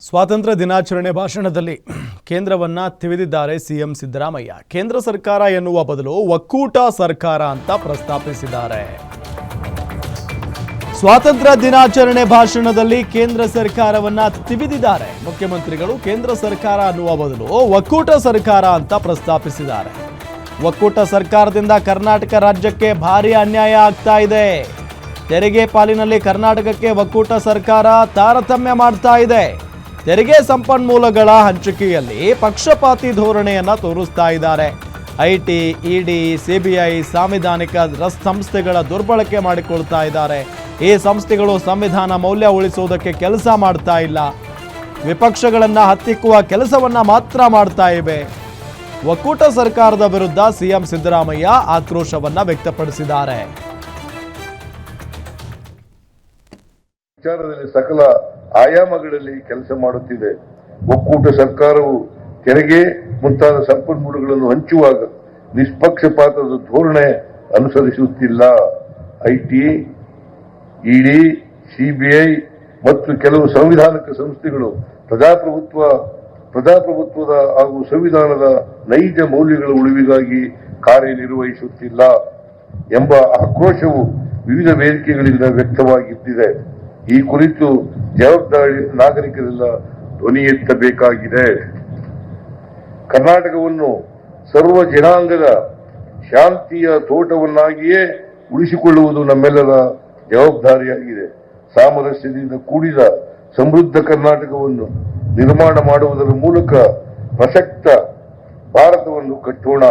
ಸ್ವಾತಂತ್ರ್ಯ ದಿನಾಚರಣೆ ಭಾಷಣದಲ್ಲಿ ಕೇಂದ್ರವನ್ನ ತಿವಿದಿದ್ದಾರೆ ಸಿಎಂ ಸಿದ್ದರಾಮಯ್ಯ. ಕೇಂದ್ರ ಸರ್ಕಾರ ಎನ್ನುವ ಬದಲು ಒಕ್ಕೂಟ ಸರ್ಕಾರ ಅಂತ ಪ್ರಸ್ತಾಪಿಸಿದ್ದಾರೆ. ಸ್ವಾತಂತ್ರ್ಯ ದಿನಾಚರಣೆ ಭಾಷಣದಲ್ಲಿ ಕೇಂದ್ರ ಸರ್ಕಾರವನ್ನ ತಿವಿದಿದ್ದಾರೆ ಮುಖ್ಯಮಂತ್ರಿಗಳು. ಕೇಂದ್ರ ಸರ್ಕಾರ ಅನ್ನುವ ಬದಲು ಒಕ್ಕೂಟ ಸರ್ಕಾರ ಅಂತ ಪ್ರಸ್ತಾಪಿಸಿದ್ದಾರೆ. ಒಕ್ಕೂಟ ಸರ್ಕಾರದಿಂದ ಕರ್ನಾಟಕ ರಾಜ್ಯಕ್ಕೆ ಭಾರಿ ಅನ್ಯಾಯ ಆಗ್ತಾ ಇದೆ. ತೆರಿಗೆ ಪಾಲಿನಲ್ಲಿ ಕರ್ನಾಟಕಕ್ಕೆ ಒಕ್ಕೂಟ ಸರ್ಕಾರ ತಾರತಮ್ಯ ಮಾಡ್ತಾ ಇದೆ. ತೆರಿಗೆ ಸಂಪನ್ಮೂಲಗಳ ಹಂಚಿಕೆಯಲ್ಲಿ ಪಕ್ಷಪಾತಿ ಧೋರಣೆಯನ್ನ ತೋರಿಸ್ತಾ ಇದ್ದಾರೆ. ಐಟಿ, ಇಡಿ, ಸಿಬಿಐ ಸಾಂವಿಧಾನಿಕ ಸಂಸ್ಥೆಗಳ ದುರ್ಬಳಕೆ ಮಾಡಿಕೊಳ್ತಾ ಇದ್ದಾರೆ. ಈ ಸಂಸ್ಥೆಗಳು ಸಂವಿಧಾನ ಮೌಲ್ಯ ಉಳಿಸುವುದಕ್ಕೆ ಕೆಲಸ ಮಾಡ್ತಾ ಇಲ್ಲ, ವಿಪಕ್ಷಗಳನ್ನ ಹತ್ತಿಕ್ಕುವ ಕೆಲಸವನ್ನ ಮಾತ್ರ ಮಾಡ್ತಾ ಇವೆ. ಒಕ್ಕೂಟ ಸರ್ಕಾರದ ವಿರುದ್ಧ ಸಿಎಂ ಸಿದ್ದರಾಮಯ್ಯ ಆಕ್ರೋಶವನ್ನ ವ್ಯಕ್ತಪಡಿಸಿದ್ದಾರೆ. ವಿಚಾರದಲ್ಲಿ ಸಕಲ ಆಯಾಮಗಳಲ್ಲಿ ಕೆಲಸ ಮಾಡುತ್ತಿದೆ. ಒಕ್ಕೂಟ ಸರ್ಕಾರವು ತೆರಿಗೆ ಮುಂತಾದ ಸಂಪನ್ಮೂಲಗಳನ್ನು ಹಂಚುವಾಗ ನಿಷ್ಪಕ್ಷಪಾತದ ಧೋರಣೆ ಅನುಸರಿಸುತ್ತಿಲ್ಲ. ಐಟಿ, ಇಡಿ, ಸಿಬಿಐ ಮತ್ತು ಕೆಲವು ಸಂವಿಧಾನಿಕ ಸಂಸ್ಥೆಗಳು ಪ್ರಜಾಪ್ರಭುತ್ವದ ಹಾಗೂ ಸಂವಿಧಾನದ ನೈಜ ಮೌಲ್ಯಗಳ ಉಳಿವಿಗಾಗಿ ಕಾರ್ಯನಿರ್ವಹಿಸುತ್ತಿಲ್ಲ ಎಂಬ ಆಕ್ರೋಶವು ವಿವಿಧ ವೇದಿಕೆಗಳಿಂದ ವ್ಯಕ್ತವಾಗಿದ್ದಿದೆ. ಈ ಕುರಿತು ಜವಾಬ್ದಾರಿ ನಾಗರಿಕರೆಲ್ಲ ಧ್ವನಿ ಎತ್ತಬೇಕಾಗಿದೆ. ಕರ್ನಾಟಕವನ್ನು ಸರ್ವ ಜನಾಂಗದ ಶಾಂತಿಯ ತೋಟವನ್ನಾಗಿಯೇ ಉಳಿಸಿಕೊಳ್ಳುವುದು ನಮ್ಮೆಲ್ಲರ ಜವಾಬ್ದಾರಿಯಾಗಿದೆ. ಸಾಮರಸ್ಯದಿಂದ ಕೂಡಿದ ಸಮೃದ್ಧ ಕರ್ನಾಟಕವನ್ನು ನಿರ್ಮಾಣ ಮಾಡುವುದರ ಮೂಲಕ ಸಶಕ್ತ ಭಾರತವನ್ನು ಕಟ್ಟೋಣ.